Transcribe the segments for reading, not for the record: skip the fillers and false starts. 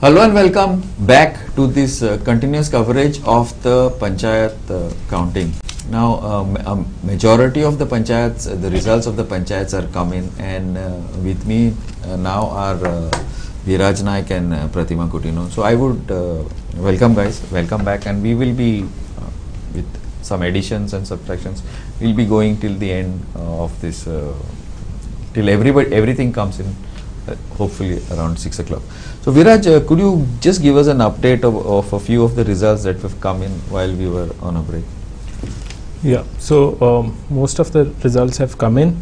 Hello and welcome back to this continuous coverage of the Panchayat counting. Now, a majority of the Panchayats, the results of the Panchayats are coming, and with me now are Viraj Naik and Pratima Kutino. So I would welcome guys, welcome back, and we will be with some additions and subtractions. We'll be going till the end of this, till everything comes in. Hopefully around 6 o'clock. So Viraj, could you just give us an update of a few of the results that have come in while we were on a break? Yeah, so most of the results have come in.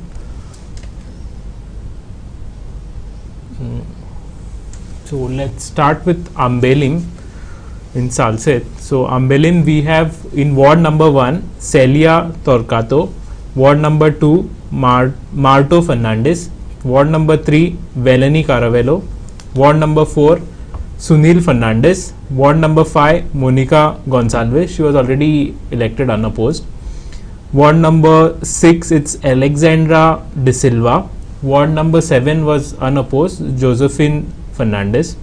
So let's start with Ambelim in Salset. So Ambelin we have in ward number 1 Celia Torcato, ward number 2 Marto Fernandez, ward number 3 Velani Caravello, ward number 4 Sunil Fernandez, ward number 5 Monica Gonsalves, she was already elected unopposed, ward number 6 it's Alexandra De Silva, ward number 7 was unopposed Josephine Fernandez.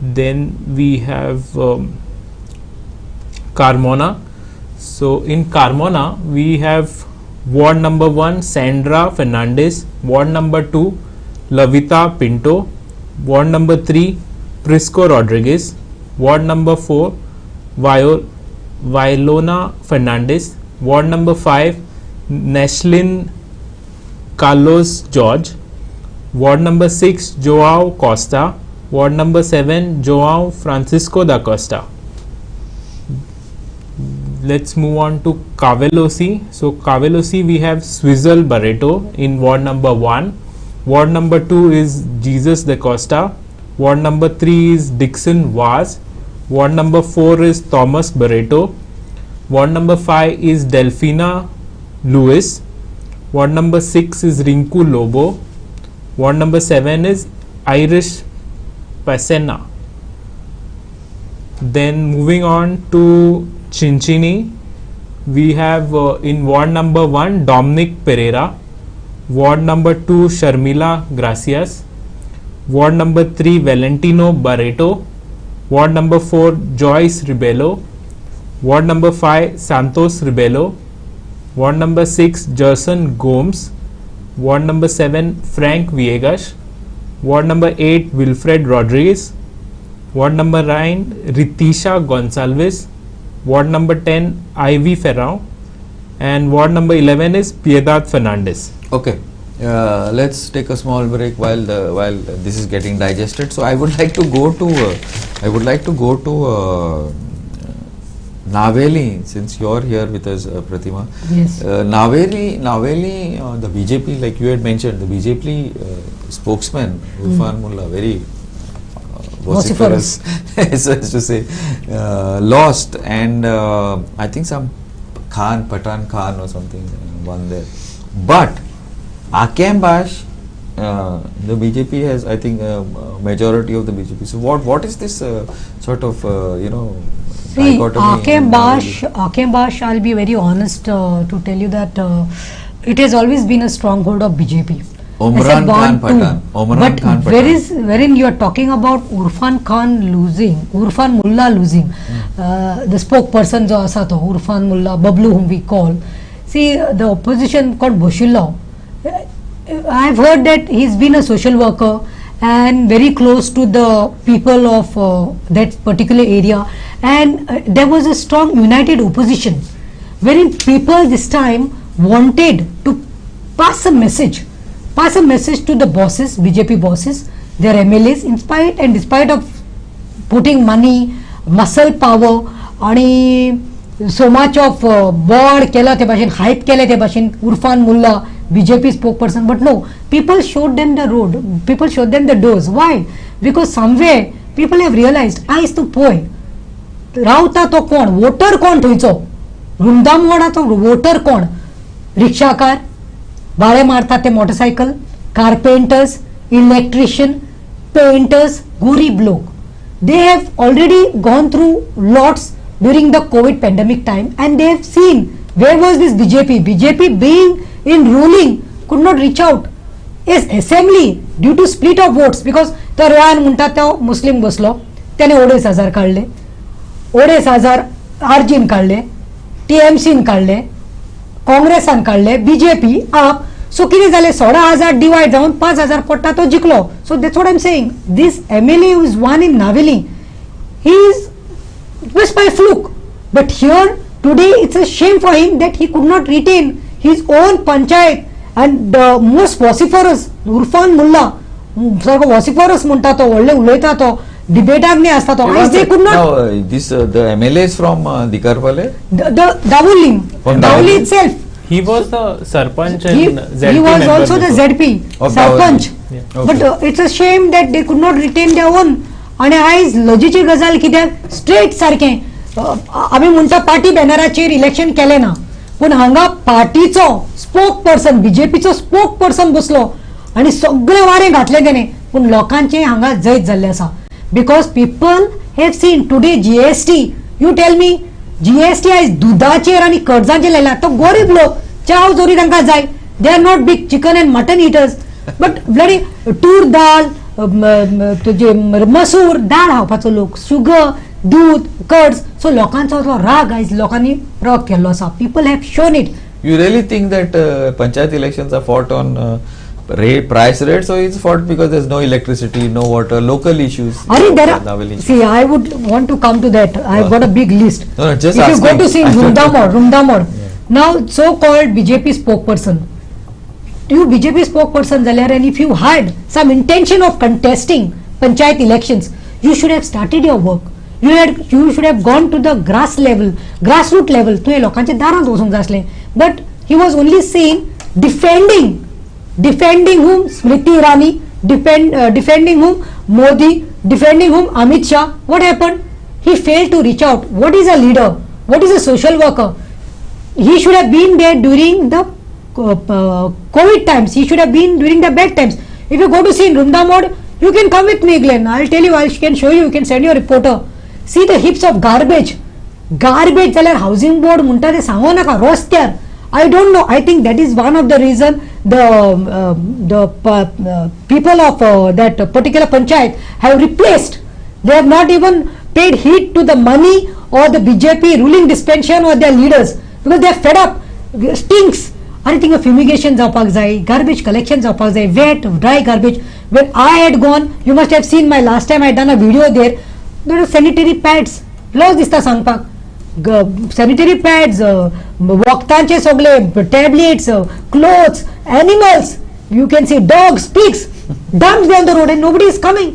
Then we have Carmona. So in Carmona we have ward number 1 Sandra Fernandez, ward number 2 Lavita Pinto, ward number 3 Prisco Rodriguez, ward number 4 Vailona Fernandez, ward number 5 Nashlin Carlos George, ward number 6 Joao Costa, ward number 7 Joao Francisco da Costa. Let's move on to Cavelosi. So Cavelosi we have Swizzle Barreto in ward number 1. Ward number 2 is Jesus da Costa. Ward number 3 is Dixon Vaz. Ward number 4 is Thomas Barreto. Ward number 5 is Delfina Lewis. Ward number 6 is Rinku Lobo. Ward number 7 is Irish Pasena. Then moving on to Chinchini, we have in ward number 1 Dominic Pereira, ward number 2 Sharmila Gracias, ward number 3 Valentino Barreto, ward number 4 Joyce Ribello, ward number 5 Santos Ribello, ward number 6 Gerson Gomes, ward number 7 Frank Viegas, ward number 8 Wilfred Rodriguez, ward number 9 Ritisha Gonsalves, ward number 10 Ivy Ferrao, and ward number 11 is Piedad Fernandez. Okay, let's take a small break while this is getting digested. So I would like to go to Naveli, since you're here with us, Pratima. Yes. Naveli, the BJP, like you had mentioned, the BJP spokesman Irfan Mullah, very vociferous, so as to say, lost, and I think some Pathan Khan or something won there. But Akem Bash, the BJP has, I think, majority of the BJP. So what is this sort of See, Akem Bash, I'll be very honest to tell you that it has always been a stronghold of BJP. Omran Khan Pathan. But wherein you are talking about Irfan Mullah losing, the spokesperson jo asa tho, Irfan Mullah, Bablu whom we call. See, the opposition called Boshilla, I have heard that he's been a social worker and very close to the people of that particular area, and there was a strong united opposition wherein people this time wanted to pass a message to the bosses, BJP bosses, their MLAs, in despite of putting money, muscle power, and so much of board kela te bashin, hype kela te bashin, Irfan Mullah, BJP spokesperson, but no, people showed them the road, people showed them the doors. Why? Because somewhere people have realized, आयज तो पोय रावता तो कोण, voter कोण थंयचो, रुंदामवाडाचो voter कोण, रिक्षाकार, भाडे मारतात ते मोटरसायकल, कारपेंटर्स, इलेक्ट्रिशियन, पेंटर्स, गरीब लोक. They have already gone through lots during the COVID pandemic time, and they have seen where was this BJP. BJP being in ruling could not reach out. Yes, assembly due to split of votes, because तो रोहान म्हणतात तो मुस्लिम बसलो, त्याने 2,500 काढले, 2,500 आरजीन काढले, टीएमसीन काढले, काँग्रेसान काढले, BJP, आप. सो कितें जालें, 16,000 डिवायड जावन 5,000 पडटा तो जिखलो. So that's what I am saying. This MLA who is won in Naveli, he is just by fluke. But here today it's a shame for him that he could not retain his own panchayat. And most vociferous Urfan Mullah, सारको vociferous म्हणटा तो, व्हडले उलयता तो, डिबेटाक न्ही आसता तो, as they could not. Now, the MLA is from Dikarpale? The Davuli, From Davuli Davuli. itself. He was the Sarpanch He, and ZP he was member also the before. ZP, Of Sarpanch. Davuli. Yeah. Okay. But it's a shame that they could not retain their own. आणि आयज लजीची गजाल कित्याक straight सारखें आमी म्हणटा party बॅनराचेर election केलें ना, पूण हांगा पार्टीचो स्पोक पर्सन, बीजेपीचो स्पोक पर्सन बसलो आनी सगळें वारें घातलें तेणें, पूण लोकांचें हांगा जैत जाल्लें आसा. Because people have seen today GST. You tell me, GST आयज दुधाचेर आनी कर्जांचेर लायला. तो गरीब लोक चाव जोरी तांकां जाय, they are not big chicken and mutton eaters, but bloody toor dal, तुजे मसूर दाळ खावपाचो लोक, शुगर, दूध, कर्ड्स. सो लोकांचो तो राग आयज लोकांनी प्रॉक केल्लो आसा. People have shown it. You really think that panchayat elections are fought on price rates, or it's fought because there's no electricity, no water, local issues? Ari, there Naveli. are, see, I would want to come to that. I've got a big list. No, just if you go asking. to see Rumdamod, now so-called BJP spokesperson, you BJP spokesperson Zalyar, and if you had some intention of contesting panchayat elections, you should have started your work. You should have gone to the grassroots level. तुवें लोकांचे दारांत वचूंक जाय आसलें. But he was only seen defending whom? Smriti Irani, defending whom? Modi, defending whom? Amit Shah. What happened? He failed to reach out. What is a leader? What is a social worker? He should have been there during the COVID times. He should have been during the bad times. If you go to see in Rumdamod, you can come with me, Glenn. I'll tell you, I can show you. You can send your reporter. See the heaps of garbage जाल्यार housing board म्हणटा ते सांगो नाका रस्त्यार. I don't know. I think that is one of the reason the people of that particular panchayat have replaced. They have not even paid heed to the money or the BJP ruling dispensation or their leaders, because they are fed up. Stinks. I think a fumigation जावपाक जाय, garbage collection जावपाक जाय, wet, dry garbage. When I had gone, you must have seen my last time I had done a video there. There are sanitary pads. Loss दिसता सांगपाक. Sanitary pads, वखदांचे सगळे tablets, clothes, animals. You can see dogs, pigs, dumped on the road and nobody is coming.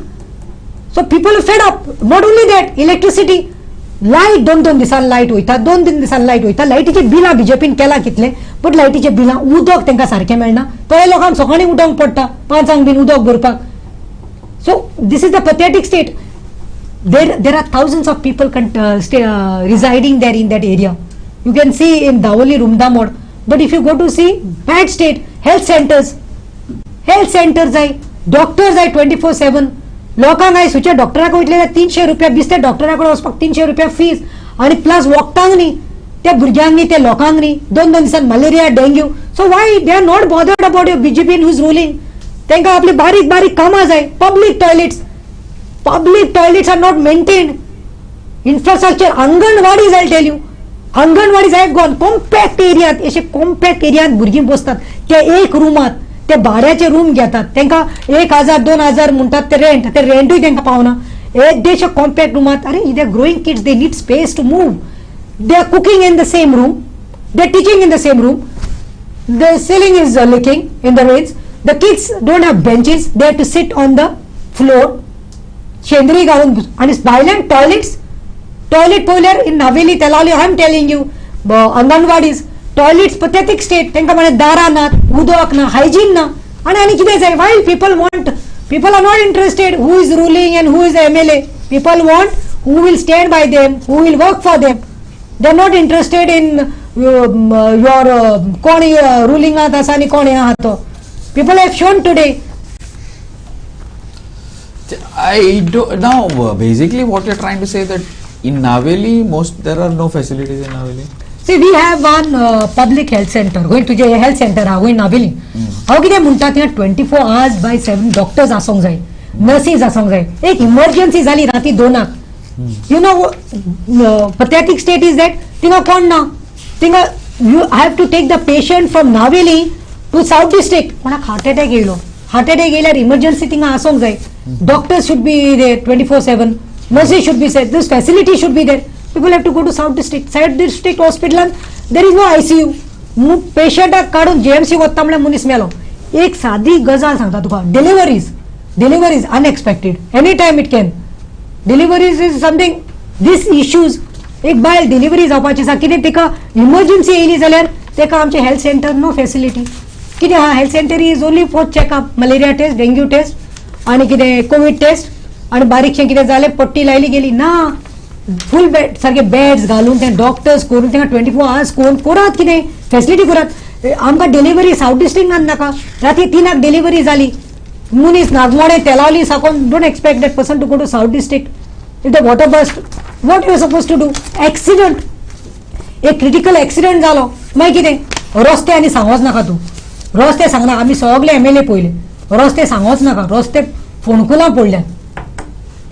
So people are fed up. Not only that, electricity. Light दोन दिसान light वयता, 2 दिसान light वयता. लाईटीचे बिलां बीजेपीन केला कितले, बट लाईटीचे बिलां उदक तांकां सारकें मेळना. थोड्या लोकांक सकाळीं उठोवंक पडटा 5 बीन उदक भरपाक. So this is the pathetic state. There are thousands of people residing there in that area. You can see in Davoli, Rumdamod. But if you go to see bad state, health centers जाय, doctors जाय 24/7. लोकांक आयज सुचे डॉक्टराक वयतले 300 रुपया, बिस्ते डॉक्टराकडे वचपाक 300 रुपया fees, आनी plus वखदांक न्ही, त्या भुरग्यांक न्ही, त्या लोकांक न्ही. 2 दिसान malaria, dengue. So why they are not bothered about your BJP who is ruling. तांकां आपली बारीक बारीक कामां जाय. Public toilets are not maintained. Infrastructure, Anganwadis, I'll tell you. Anganwadis, I have gone. Compact areas, अशे compact areas भुरगीं बसतात. ते एक रूमात, ते भाड्याचे रूम घेतात. तांकां 1,000-2,000 म्हणटात ते रेंटूय तांकां पावना. They should compact रूमात. अरे, they are growing kids, they need space to move. They are cooking in the same room. They are teaching in the same room. The ceiling is leaking in the rains. The kids don't have benches. They have to sit on the floor. शेंद्री घालून आणि भायल्यान toilet पळयल्यार इन नावेली तेलावली. I am telling you, anganwadis toilets pathetic state. तांकां म्हळ्यार दारां नात, उदक ना, हायजीन ना, आनी कितें जाय. वाय people are not interested who is ruling and who is the MLA. People want who will stand by them, who will work for them. They are not interested in your कोण ruling आहात आसा आनी कोण आहात तो. People have shown today. Now basically what you're trying to say that in Naveli there are no facilities in Naveli. See, we have one public health center, going to a health center, going Navili. How can they munta 24 hours by 7 doctors asong jai, nurses asong jai. Ek emergency zali rati donak. You know, pathetic state is that, tinga kon na, tinga, you have to take the patient from Navili to South District. Mana heart attack gelo. Heart attack gelo, emergency tinga asong jai. Doctors should be there 24/7. Nurses should be there. This facility should be there. People have to go to South District. South District Hospital and there is no ICU. Patient काढून JMC वत्तामले मुनीस मेलो. एक साधी गजाल सांगता तुका. Deliveries unexpected. Anytime it can. Deliveries is something. These issues. एक बायल delivery जावपाची आसा कितें तिका इमर्जन्सी येयली जाल्यार तेका आमचे हेल्थ सेंटर नो फॅसिलिटी. कितें हा health centre is only for checkup, malaria test, dengue test आनी कितें कोविड टेस्ट आनी बारीकशें कितें जालें पट्टी लायली गेली ना. फुल बेड सारखे बेड्स घालून ते डॉक्टर्स करून तेका 24 hours करून करात कितें फॅसिलिटी करात. आमकां डिलिव्हरी साऊथ डिस्ट्रिक्टान नाका. राती 3 डिलिव्हरी जाली. मुनीस नागमोडे तेलावली साकून don't expect that person to go to south district. It a water burst. What you suppose to do? Accident. एक क्रिटिकल एक्सिडंट जालो मागीर कितें? रस्ते आनी सांगोच नाका तूं. रस्ते सांगना. आमी सगळे MLA पयले. रस्ते सांगोच नाका. रस्ते फोणकुलां पडल्यात.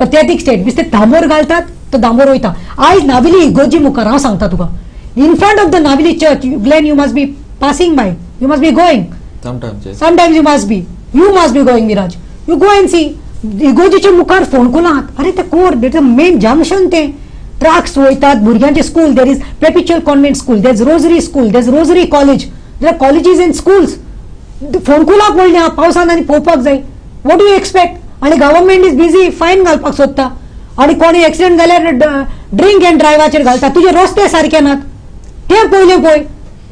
पथेटीक स्टेट. बिस्ते दामोर घालतात तो दामोर वयता. आयज नाविली इगोर्जी मुखार हांव सांगता तुका. In front of the Navelim church, Glenn, you must be passing by. You must be going. Sometimes, yes. Sometimes you must be. You must be going, Viraj. You go and see. इगोर्जीचे मुखार फोणकुलां आहात. अरे ते कोर, देट इज मेन जंक्शन ते. Trucks वयतात, भुरग्यांचे स्कूल, देर इज पेपिच्युअल convent school, there is Rosary school, there is Rosary college, there are colleges and schools. फोणकुलां पडल्या पावसान आनी पळोवपाक जाय. What do you expect? आनी गव्हर्नमेंट इज बिझी फायन घालपाक सोदता. आणि कोणी एक्सिडेंट जाल्यार ड्रिंक अँड ड्रायव्हाचेर घालता. तुझे रस्ते सारखे नात ते पयले पळय.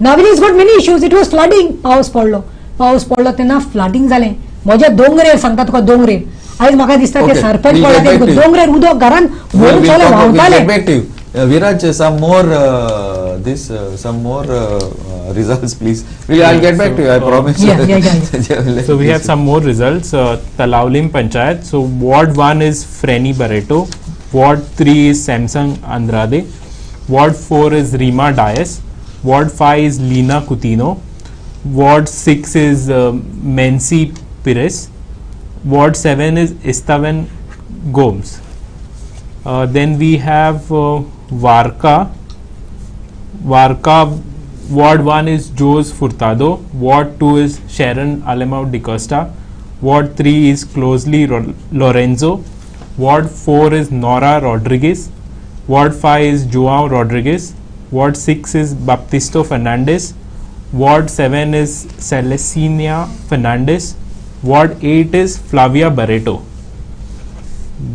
Navelim is got many issues. It was flooding. पावस पडलो तेन्ना फ्लडिंग जालें. म्हज्या दोंगरेर सांगता तुका दोंगरेर. आयज म्हाका दिसता ते सरपंच पळय दोंगरेर उदक घरान भरून सगळे व्हांवताले. Viraj, some more results, please. I'll get back to you. I promise. Yeah. So we have some more results. Talaulim Panchayat. So Ward 1 is Freni Barreto. Ward 3 is Samsung Andrade. Ward 4 is Rima Dias. Ward 5 is Lina Coutinho. Ward 6 is Mency Pires. Ward 7 is Esteban Gomes. Then we have Varka. Ward 1 is Jose Furtado. Ward 2 is Sharon Alemão de Costa. Ward 3 is Closely Lorenzo. Ward 4 is Nora Rodriguez. Ward 5 is João Rodriguez. Ward 6 is Baptisto Fernandez. Ward 7 is Celestina Fernandez. Ward 8 is Flavia Barreto.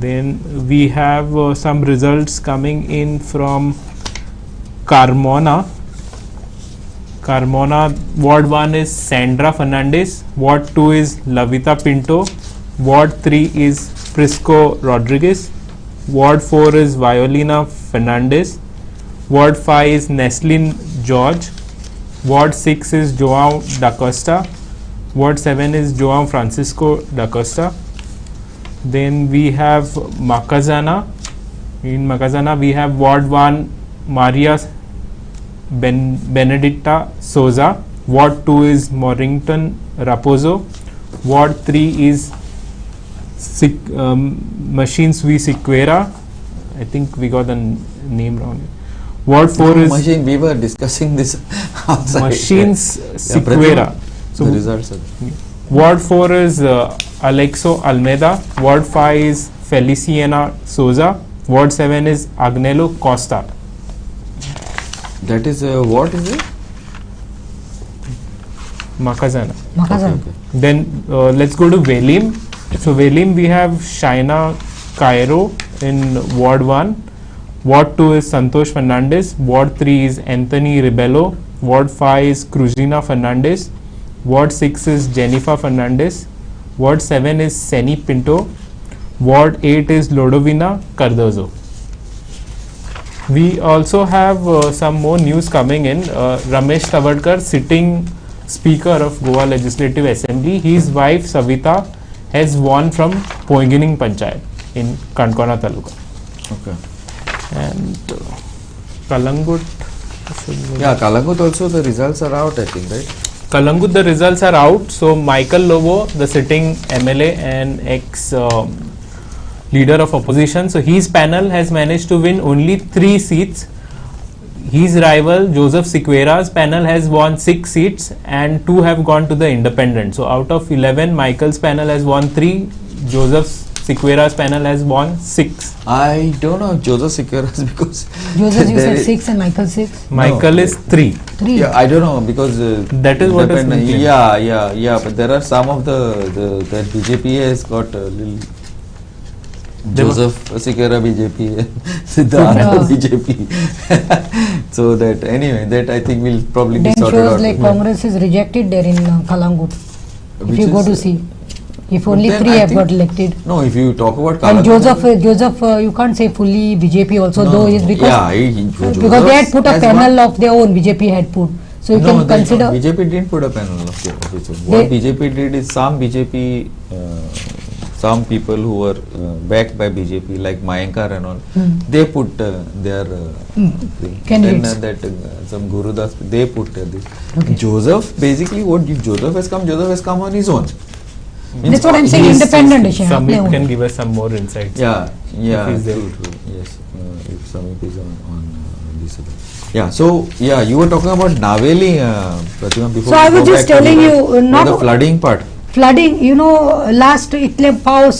Then we have some results coming in from Carmona. Ward 1 is Sandra Fernandez. Ward 2 is Lavita Pinto. Ward 3 is Prisco Rodriguez. Ward 4 is Violina Fernandez. Ward 5 is Neslin George. Ward 6 is João da Costa. Ward 7 is João Francisco da Costa. Then we have Makazana. In Makazana we have Ward 1 Maria Benedicta Souza. Ward 2 is Morrington Raposo. Ward 3 is Machines V Siqueira. I think we got the name wrong. Ward 4 is Machine. We were discussing this outside. Machines Siqueira. So the results are Ward 4 is Alexo Almeida. Ward 5 is Feliciana Souza. Ward 7 is Agnello Costa. that is what is it? Makazana. Okay. Then let's go to Velim. So Velim we have Shaina Cairo in Ward 1. Ward 2 is Santosh Fernandez. Ward 3 is Anthony Ribello. Ward 5 is Cruzina Fernandez. Ward 6 is Jennifer Fernandez. Ward 7 is Seni Pinto. Ward 8 is Lodovina Cardozo. We also have some more news coming in. Ramesh Tavadkar, sitting Speaker of Goa Legislative Assembly, his wife Savita has won from Poingining Panchayat in Kankona Taluka. Okay. And Kalangut Yeah, Kalangut also the results are out, I think, right? Kalangut, the results are out. So Michael Lobo, the sitting MLA and ex leader of opposition, so his panel has managed to win only 3 seats. His rival Joseph Sequeira's panel has won 6 seats and 2 have gone to the independent. So out of 11, Michael's panel has won 3, Joseph Sequeira's panel has won 6. I don't know Joseph Sequeira's because Joseph, you there said is- 6 and Michael 6. Michael is 3. 3. Yeah, I don't know because That is what is independent- been yeah. But there are some of the that BJP has got a little. There were- Joseph Sequeira BJP, Siddharth Yeah. BJP. So that anyway, that I think will probably be Then sorted shows out. like Congress is rejected there in Kalangut. If Which you go is- to see, if But only then 3 I have think- got elected. No, if you talk about And Kalangut- Joseph, you can't say fully BJP also, No, though is because yeah, because they had put a has panel won- of their own. BJP had put, so you No, can they- consider. BJP didn't put a panel of its own. What They- BJP did is some BJP, some people who were backed by BJP like Mayankar and all, they put their thing. Candidates. Then some Gurudas, they put this. Okay. Joseph, basically what if Joseph has come on his own. That's what I'm saying. He is- Independent is अपने Samit own. can give us some more insights. Yeah, If he's there. true. Yes, if Samit is on this. Yeah, so yeah, you were talking about Naveli, Pratima, before. So I we was go just back to telling the- you, to not the flooding part. Flooding, last itle pause,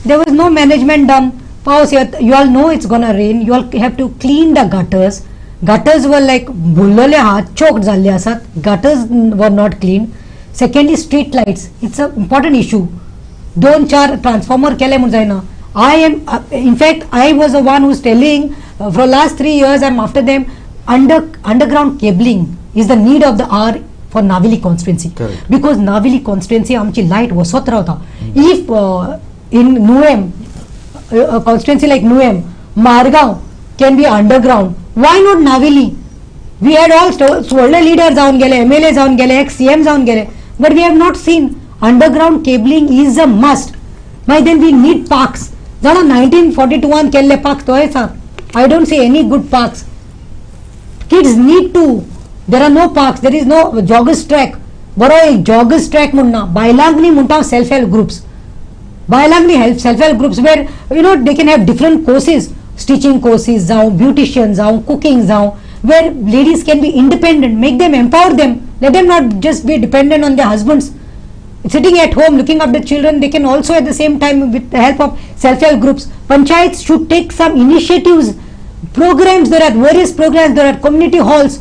there was no management done. Pause, you all know it's gonna rain. You all have to clean the gutters. Gutters were like bullole हात choked झाले असतात. Gutters were not cleaned. Secondly, street lights. It's an important issue. 2-4 transformer केले म्हणून जायना. I am, in fact, I was the one who's telling for last 3 years I'm after them. Underground cabling is the need of the hour for Navili constituency. Correct. Because Navili constituency आमची light वसत रावता. If in Nuem, constituency like Nuem, Margaon can be underground, why not Navili? We had all swollen leaders जाऊन गेले, MLA जाऊन गेले, ex-CM जाऊन गेले, but we have not seen. Underground cabling is a must. By then we need parks. जाणा 1942 केल्ले parks तो आहे I don't see any good parks. Kids need to. There are no parks. There is no joggers track. बरो एक joggers track म्हणना. बायलांनी म्हणता self-help groups. Bailagni help self-help groups where they can have different courses, stitching courses, beauticians, cooking, where ladies can be independent. Make them, empower them. Let them not just be dependent on their husbands. Sitting at home looking after children, they can also at the same time with the help of self-help groups. Panchayats should take some initiatives, programs. There are various programs. There are community halls,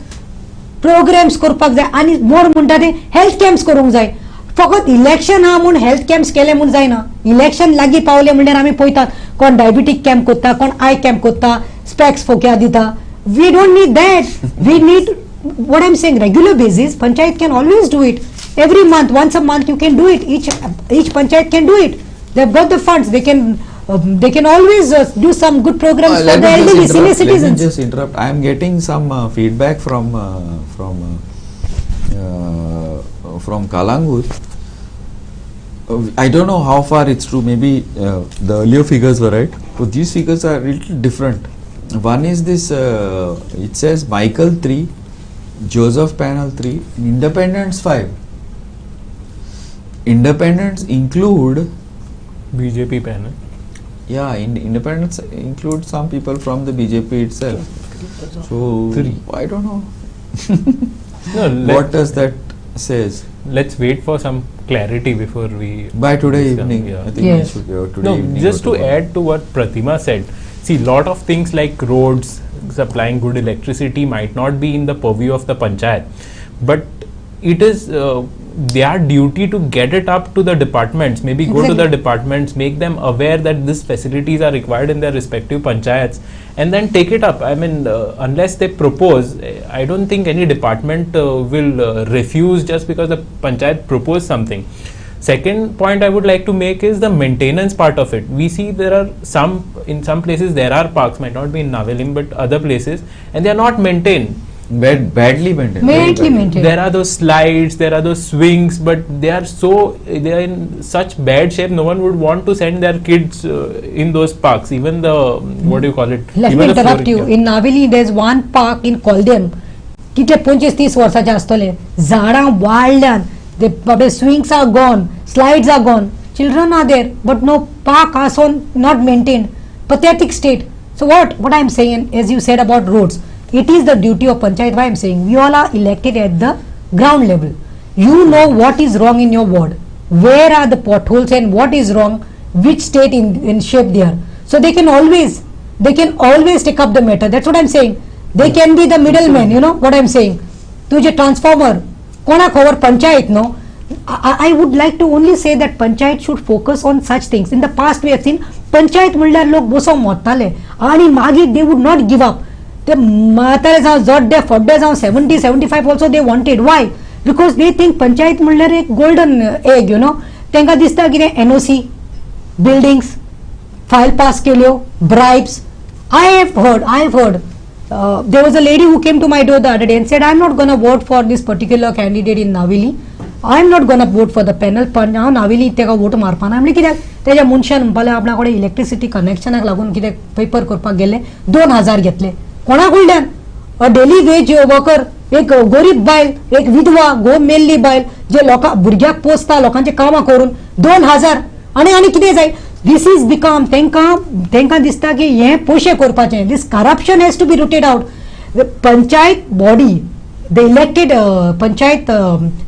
programs करपाक जाय आणि मोर म्हणटा ते health camps करूंक जाय. फकत election हा म्हूण हेल्थ कॅम्प्स केले म्हूण जायना. इलेक्शन लागीं पावले म्हणल्यार आमी पळयतात कोण डायबिटीक कॅम्प करता, कोण आय कॅम्प करता, स्पेक्स फोक्या दिता. We don't need that. We need what I'm saying, regular basis. Panchayat can always do it. Every month, once a month, you can do it. Each panchayat can do it. They've got the funds. They can always do some good programs for Let the me just elderly, senior interrupt- Let me citizens. just interrupt. I am getting some feedback from Kalangut. I don't know how far it's true. Maybe the earlier figures were right, but these figures are a little different. One is this. It says Michael 3, Joseph panel 3, Independents 5. Independents include. BJP panel. Yeah, independents include some people from the BJP itself. So 3. I don't know. No, What does that says? let's wait for some clarity before we By today discuss, evening, yeah. I think Yes. we should today No, evening. just or to tomorrow. add to what Pratima said, see, lot of things like roads, supplying good electricity might not be in the purview of the panchayat, but it is their duty to get it up to the departments, maybe go to the Exactly. departments, make them aware that these facilities are required in their respective panchayats, and then take it up. I mean, unless they propose, I don't think any department will refuse just because the panchayat proposed something. Second point I would like to make is the maintenance part of it. We see there are in some places there are parks, might not be in Navelim, but other places, and they are not maintained. Badly maintained. Badly maintained. There are those slides, there are those swings, but they are in such bad shape. No one would want to send their kids in those parks. Even the what do you call it? Let Even me the interrupt you. flooring, In Navili, there's one park in Koldem. किती 25-30 वर्षाचे असतले झाडां वाळल्यान the swings are gone, slides are gone, children are there, but no park are so not maintained. Pathetic state. So what I'm saying, as you said about roads, it is the duty of panchayat. Why I'm saying we all are elected at the ground level. You know what is wrong in your ward, where are the potholes and what is wrong, which state in shape they are. So they can always take up the matter. That's what I'm saying. They can be the middleman. You know what I'm saying. तुझे transformer कोणाक खबर panchayat no. I would like to only say that panchayat should focus on such things. In the past we have seen panchayat म्हणल्यार लोक बसोन मोडटाले आणि मागीर they would not give up. ते म्हातारे जावं जोड्डे फोड्डे जावं 70-75 also they wanted. Why? Because they think panchayat म्हणल्यार एक golden egg, you know. तांकां दिसता कितें NOC, buildings, file pass केल्यो, bribes. I have heard there was a lady who came to my door the other day and said, I'm not going to vote for this particular candidate in Navili. I'm not going to vote for the panel. पण हांव नाविली तेका vote मारपाना. म्हणजे कित्याक तेज्या मनशान म्हणपालें आपणा कडेन electricity कनेक्शनाक लागून कितें पेपर करपाक गेले 2000 घेतले. कोणा कडल्यान? अ डेली वेज वर्कर, एक गरीब बायल, एक विधवा, मेल्ली बायल जे लोकां भुरग्याक पोसता, लोकांचे कामां करून 2000 आनी कितें जाय? This is become तेंकां दिसता की हे पयशे करपाचें. This corruption has to be rooted out. The panchayat body, the elected panchayat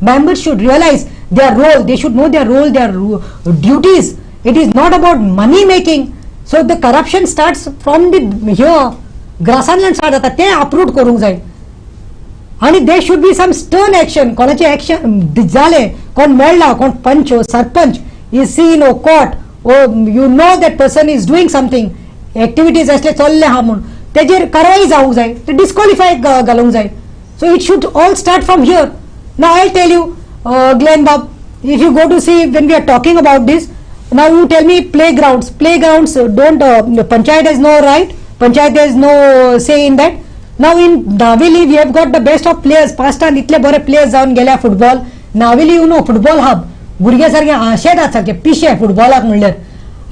members should realize their role. They should know their role, their duties. It is not about money making. So the corruption starts from the here. ग्रासांतल्यान start जाता तें uproot करूंक जाय. आणि there should be some stern action. कोणाचे action जाले, कोण मेळ्ळा, कोण पंच sarpanch is seen or caught. You know that person is doing something, activities असले चल्ले हा म्हणून तेजेर कारवाई जावंक जाय, ते डिस्क्वॉलिफाय घालूंक जाय. So it should all start from here. Now I'll tell you, Glenn Bob, if you go to see when we are talking about this, now you tell me playgrounds don't panchayat has no right, panchayat has no say in that. Now in Navili we have got the best of players. Pastan इतले बरे players जावन गेल्या football. Navili you know football hub. भुरगे सारखे आशेतात सारखे पिशे फुटबॉलाक म्हणल्यार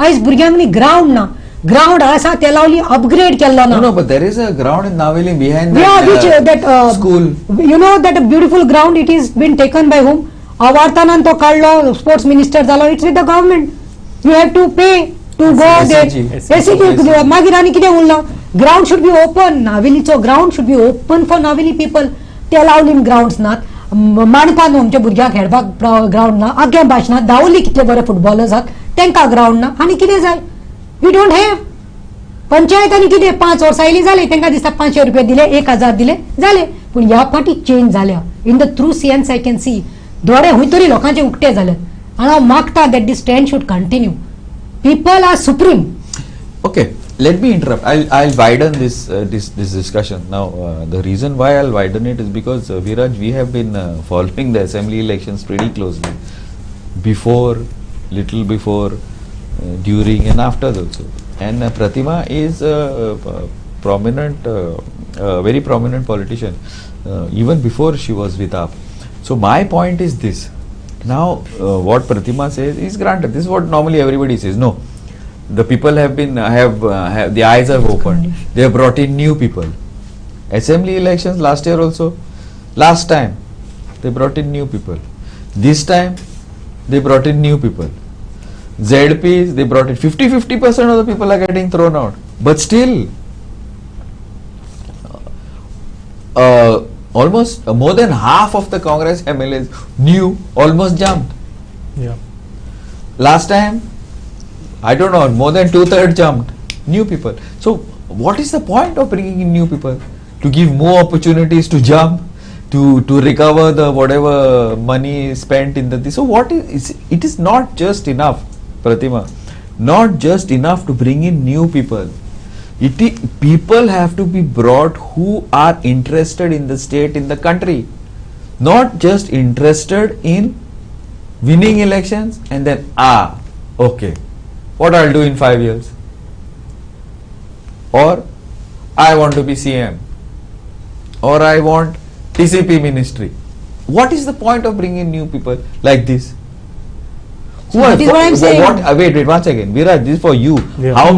आयज भुरग्यांनी ग्राउंड ना. ग्राउंड आसा ते लावली अपग्रेड केल्लो ना. No, but there is a ground in Navili behind that school. You know that a beautiful ground, it is been taken by whom? Avartanan to काढलो, sports minister जालो. It's with the government. You have to pay to go there. SCG मागीर आनी कितें उरलो? Ground should be open. Naviliचो ground should be open for Navili people. ते लावली grounds नात. माणपान आमच्या भुरग्यांक खेळपाक ग्राउंड ना. आगे भाशणात दावली कितले बरे फुटबॉलर्स आहात तांकां ग्राउंड ना. आनी कितें जाय? We don't have. पंचायतांनी कितें 5 वर्सां आयलीं जालें, तांकां दिसता 500 रुपया दिले, 1000 दिले जाले. पूण ह्या फाटी चेंज जाल्या. In the through sense I can see दोळे हुंय तरी लोकांचे उक्ते जाले. आनी हांव मागता that this trend should continue. People are supreme. Okay, let me interrupt. I'll widen this discussion now. The reason why I'll widen it is because Viraj, we have been following the assembly elections pretty closely, little before, during and after also. And Pratima is a prominent, very prominent politician, even before she was with AP. So my point is this. Now, what Pratima says is granted. This is what normally everybody says. No. The people have been the eyes have opened. They have brought in new people. Assembly elections last year also. Last time they brought in new people. This time they brought in new people. ZPs they brought in 50% of the people are getting thrown out. But still, almost more than half of the Congress MLAs new almost jumped. Yeah. Last time, I don't know, more than 2/3 jumped. New people. So what is the point of bringing in new people? To give more opportunities to jump, to recover the whatever money spent in the this. So what is it is not just enough, Pratima, not just enough to bring in new people. People have to be brought who are interested in the state, in the country, not just interested in winning elections and then okay, what I'll do in 5 years, or I want to be CM. or I want TCP ministry. What is the point of bringing new people like this? That is what I'm saying. Wait, once again, Viraj, this is for you. Yeah. How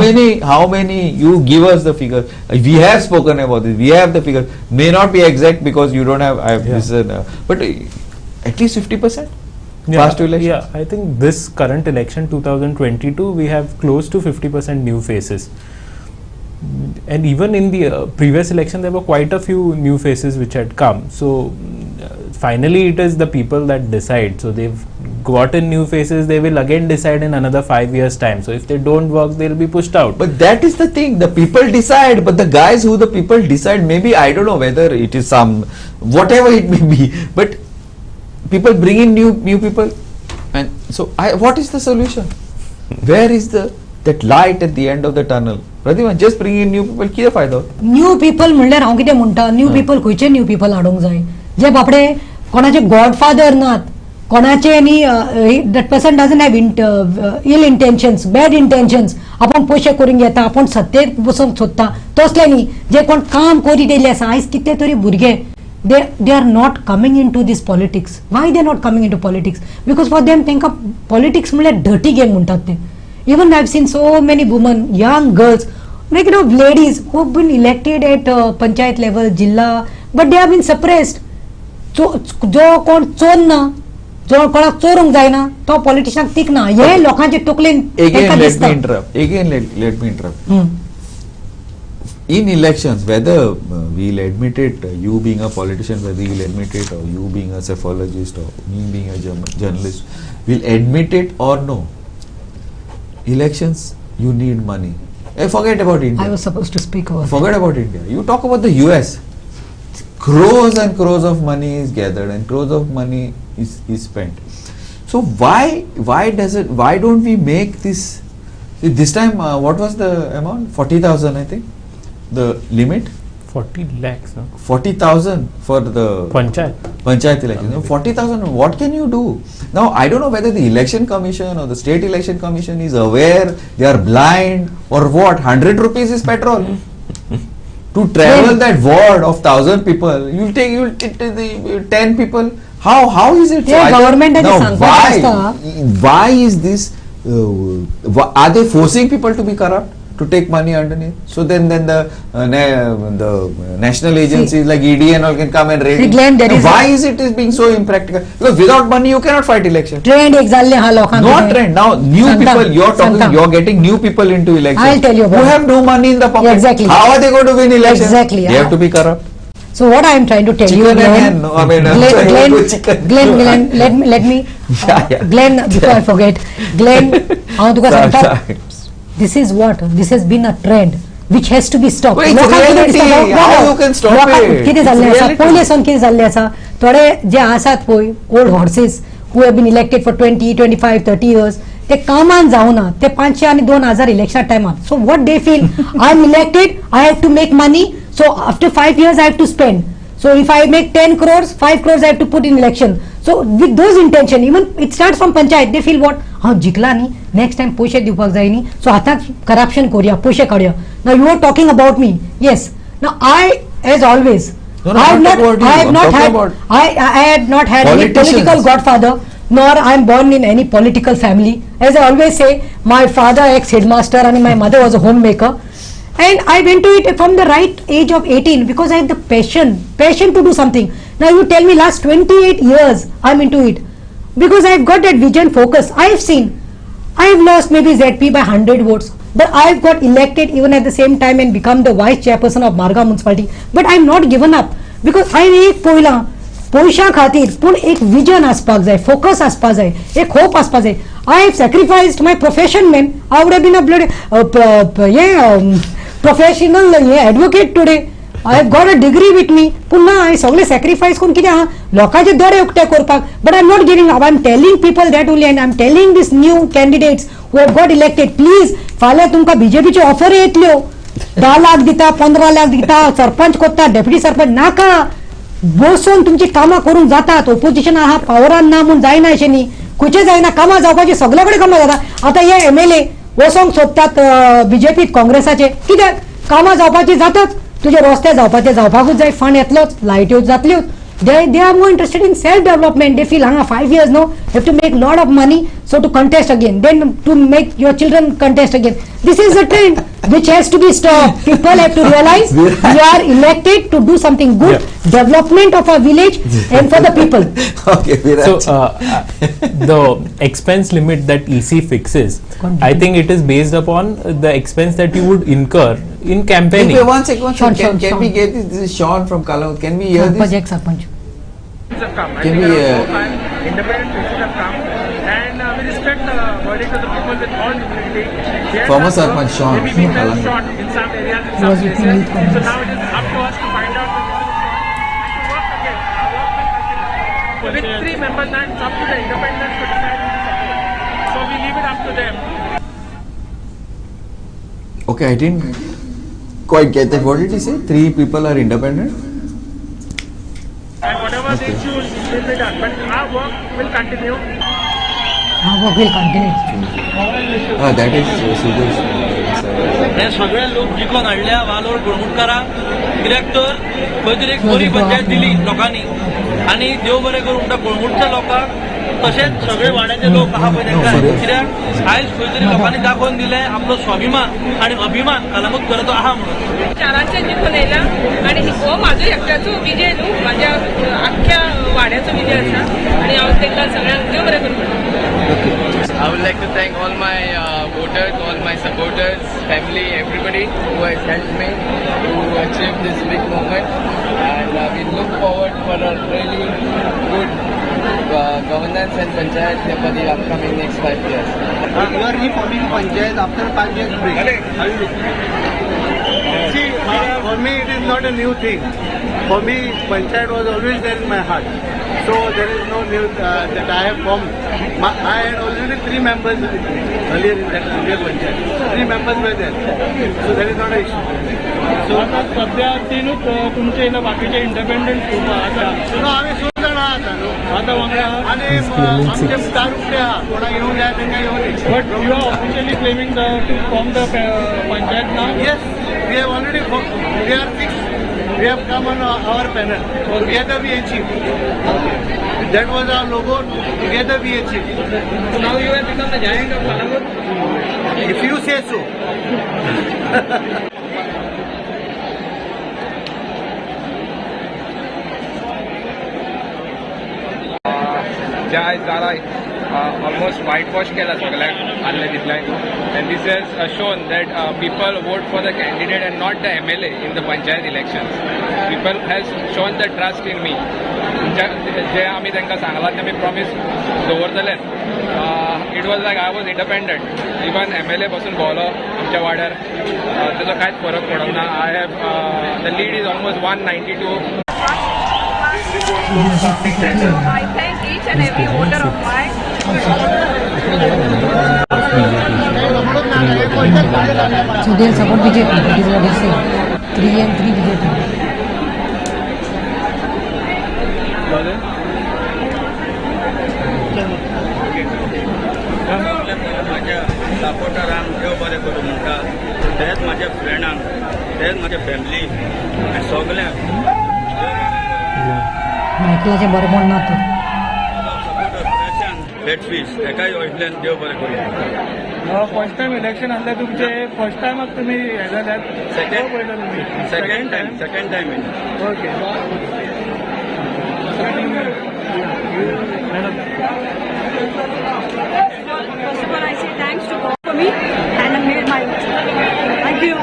many, you give us the figures. We have spoken about this, we have the figures. May not be exact because you don't have, but at least 50%? Past two elections? Yeah, I think this current election 2022 we have close to 50% new faces, and even in the previous election there were quite a few new faces which had come. So finally it is the people that decide. So they've gotten new faces, they will again decide in another 5 years time. So if they don't work, they'll be pushed out. But that is the thing, the people decide, but the guys who the people decide, maybe I don't know whether it is some, whatever it may be, but people bring in new people, and so what is the solution? Where is that light at the end of the tunnel? Pratibha, just bring in new people, कितें फायदो? New people म्हणल्यार हांव कितें म्हणटा, new people खंयचे new people हाडूंक जाय जे बापडे कोणाचे गॉडफादर नात, कोणाचे न्ही, that person doesn't have ill intentions, bad intentions, आपण पयशे करून घेता, आपण सत्तेक बसूंक सोदता, तसले न्ही, जे कोण काम करीत येयले आसा. आयज कितले तरी भुरगे they are not coming into this politics. Why they are not coming into politics? Because for them तांकां politics म्हळ्यार dirty game म्हणटात ते. Even I've seen so many women, young girls, like ladies who have been elected at panchayat level, jilla, but they have been suppressed. जो कोण चोर ना, जो कोणाक चोरूंक जायना, तो पॉलिटिशियनाक तिकना. हे लोकांचे तकलेन Again let me interrupt. In elections, whether we'll admit it, you being a politician, whether you'll admit it, or you being a cephalogist, or me being a journalist, will admit it or no, elections, you need money. Forget about India. I was supposed to speak about Forget about India. You talk about the US. Crores and crores of money is gathered and crores of money is spent. So why don't we make this time, what was the amount? 40,000, I think. The limit? 40 lakhs. No? 40,000 for the Panchayat election. 40,000, what can you do? Now, I don't know whether the election commission or the state election commission is aware, they are blind, or what. 100 rupees is petrol. To travel that ward of 1,000 people, you'll take the 10 people. How is it? Yeah, government now, why is this? Are they forcing people to be corrupt, to take money underneath? So then the national agencies like ED and all can come and raid. Glenn, why is it being so impractical? Because without money you cannot fight election. Trend exactly. Not trend. Now new people, you're getting new people into election. I'll tell you who have no money in the pocket. Yeah, exactly. How are they going to win election? Exactly. They have to be corrupt. So what I am trying to tell Chicken you, and Glenn, hen, no, I mean, Glenn, let me, Glenn, before I forget, Glenn, this is what, this has been a trend which has to be stopped. Wait, reality, how you can stop it? कितें जाल्लें आसा, पयले सावन कितें जाल्लें आसा, थोडे जे आसात पळय old horses who have been elected for 20, 25, 30 years, ते कामान जावना, ते 500 आणि 2000 इलेक्शन टायमार. So what they feel, I am elected, I have to make money, so after 5 years I have to spend. So if I make 10 crores, 5 crores I have to put in election. So with those intention, even it starts from panchayat, they feel what, हाँ जिकला नी, next time पैसे दिवपाक जाय नी, so आता corruption करूया, पैसे काढूया. Now you are talking about me, yes. Now I, as always, I had not had any political godfather, nor I am born in any political family. As I always say, my father ex-headmaster and my mother was a homemaker. And I went to it from the right age of 18 because I have the passion to do something. Now you tell me last 28 years I am into it because I have got that vision, focus. I have seen, I have lost maybe ZP by 100 votes, but I have got elected even at the same time and become the vice chairperson of Marga municipality. But I am not given up because I एक पोयला पैशा खातीर पूण एक vision आसपाक जाय, focus आसपाक जाय, एक होप आसपाक जाय. I have sacrificed my profession, man. I would have been a bloody professional advocate today. I have got a degree with me. पुन्हा I सगळे sacrifice करून कितें आहा लोकांचे दोळे उक्ते करपाक. But I am not giving up. I am telling people that only, and I am telling these new candidates who have got elected, please फाल्यां तुमकां बीजेपीच्यो ऑफर येतल्यो. 10 लाख दिता, 15 लाख दिता, सरपंच कोत्ता, डेप्युटी सरपंच नाका. बसून तुमची कामां करूंक जातात. ऑपोजिशन आहा पावरान ना म्हूण जायना अशें न्ही. खंयचें जायना, कामां जावपाची सगळे कडेन कामां जाता. आतां हे MLA वसोंक सोदतात बीजेपीत काँग्रेसाचे, कित्याक कामां जावपाची जातात. तुझे रस्ते जावपाकूच जाय fund येतलोच लायट्यो जातल्योच they are more interested in self development. They feel 5 years no have to make lot of money, so to contest again, then to make your children contest again. This is a trend which has to be stopped. People have to realize we are elected to do something good, development of our village and for the people. Okay, So the expense limit that EC fixes, I think it is based upon the expense that you would incur in campaigning. Okay, one second. Sean, Can we get this? This is Sean from Kalang. Can we hear this? Sarpanch. Can we? Independent faces have come, and we respect the verdict of the people with all humility. Yes, Former Sarpanch Sean maybe from we fell Kalang. short in some areas, in He was some eating places. meat from So us. now it is up to us to find out whether it is short and to work again. Work with 3 members, and it's up to the independents to decide who to support. So we leave it up to them. Okay, I didn't quite get that. What did he say? 3 people are independent. And whatever they choose will be done. But our work will continue. Our work will continue. That is Sudesh. हे सगळे लोक जिखून हाडल्या वालोर गुळमुटकारांक कित्याक तर खंय तरी एक बरी पंचायत दिली लोकांनी आनी देव बरें करूं म्हणटा गुळमुटच्या लोकांक तशेंच सगळे वाड्याचे लोक आहा पळय तांकां कित्याक आयज खंय तरी लोकांनी दाखोवन दिलें आपलो स्वाभिमान आनी अभिमान कलंगूट करतो आहा म्हणून चारांचे जिखून येयला आनी हो म्हाजो एकट्याचो विजय न्हू म्हाज्या आख्ख्या वाड्याचो विजय आसा आनी हांव तांकां सगळ्यांक देव बरें करूं. I would like to thank all my voters, all my supporters, family, everybody who has helped me to achieve this big moment. And we look forward for a really good governance and panchayat for the upcoming next 5 years. You are reforming panchayat after 5 years break. How you look? See, for me it is not a new thing. For me, panchayat was always there in my heart. So there is no new that I have formed. I had already 3 members earlier in that earlier panchayat. 3 members were there. So there is not an issue. So आता सध्या तीनच तुमचे बाकीचे independent खूप आहात. आम्ही 16 जण आहात न्हू. आता वांगडा आणि आमचे 10 रुपये आहात. कोणा येऊन जाय त्यांना येऊन But you are officially claiming to form the panchayat now? Yes, we have already formed. We are fixed. We have come on our panel. Together we achieved. That was our logo. Together we achieved. So now you have become the giant of Kalangut? If you say so. जे आयज जाला almost white wash केला सगळ्याक आदले दिसल्याक and this has shown that people vote for the candidate and not the MLA in the panchayat elections. People has shown the trust in me. जे आमी तांकां सांगलां ते आमी प्रॉमिस दवरतले. It was like I was independent. Even MLA पासून भोवलो आमच्या वाड्यार ताजो कांयच फरक पडोंक ना. I have the lead is almost 192. I thank each and every voter of mine. So they'll support BJP. That is what he said. 3 and 3 BJP. माझ्या सपोर्टरांक देव बरें करूं म्हणटा. तेच माझ्या फ्रेंडांक, तेच माझ्या फॅमिली आनी सगळ्यांक मायकलाचें बरें म्हणना तर. सपोर्टर प्रशांत बेटफीस एकाय योजनेन देव बरें करूं म्हणटा. फर्स्ट टाइम इलेक्शन आसलें तुमचे फर्स्ट टायमाक तुमी हे जाल्यात second time in. Okay. I say thanks to God for me and I made my thank you.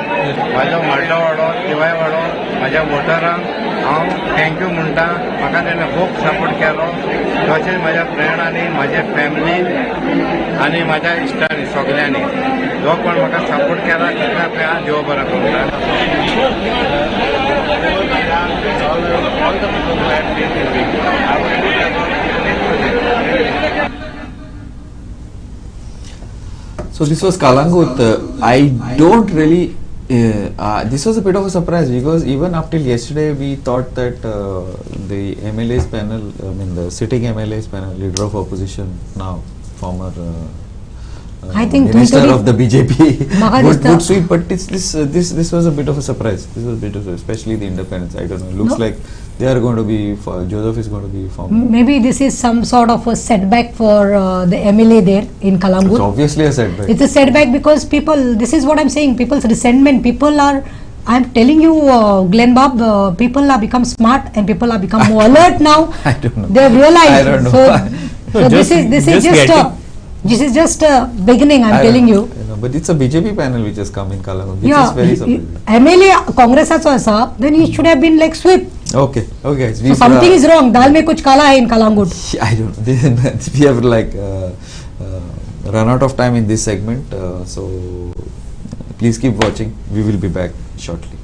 म्हाजो व्हडलो वाडो देवाय वाडो म्हाज्या वोटरांक हांव थँक्यू म्हणटा. म्हाका तेणें खूब सपोर्ट केलो. तशेंच म्हाज्या फ्रेंडांनी म्हाजे फॅमिलीन आनी म्हाज्या इश्टांनी सगळ्यांनी जो कोण म्हाका सपोर्ट केला ताका हांव देव बरें करूं. So this was Kalangut. I don't really. This was a bit of a surprise because even up till yesterday we thought that the MLA's panel, I mean the sitting MLA's panel, leader of opposition now, former I think minister Thunthuri- of the BJP Maha would Dista- sweep, but this was a bit of a surprise. This was a bit of especially the independents. I don't know. It looks No. like they are going to be Joseph is going to be formed. Maybe this is some sort of a setback for the MLA there in It's Kalangur. obviously a setback. It's a setback because people, this is what I'm saying, people's resentment, people are, I'm telling you, Glenn Bob, people are become smart and people are become more alert now. I don't know. They've realized. I don't know. So this is just a beginning, I'm I telling don't you. know, but it's a BJP panel which has come in Kalangur, which Yeah, is very surprising. MLA Congressacho asa, then he should have been like sweep. Okay, guys. So something is wrong. Dal mein kuch kala hai in Kalangur. I don't know. We have like run out of time in this segment, so please keep watching. We will be back shortly.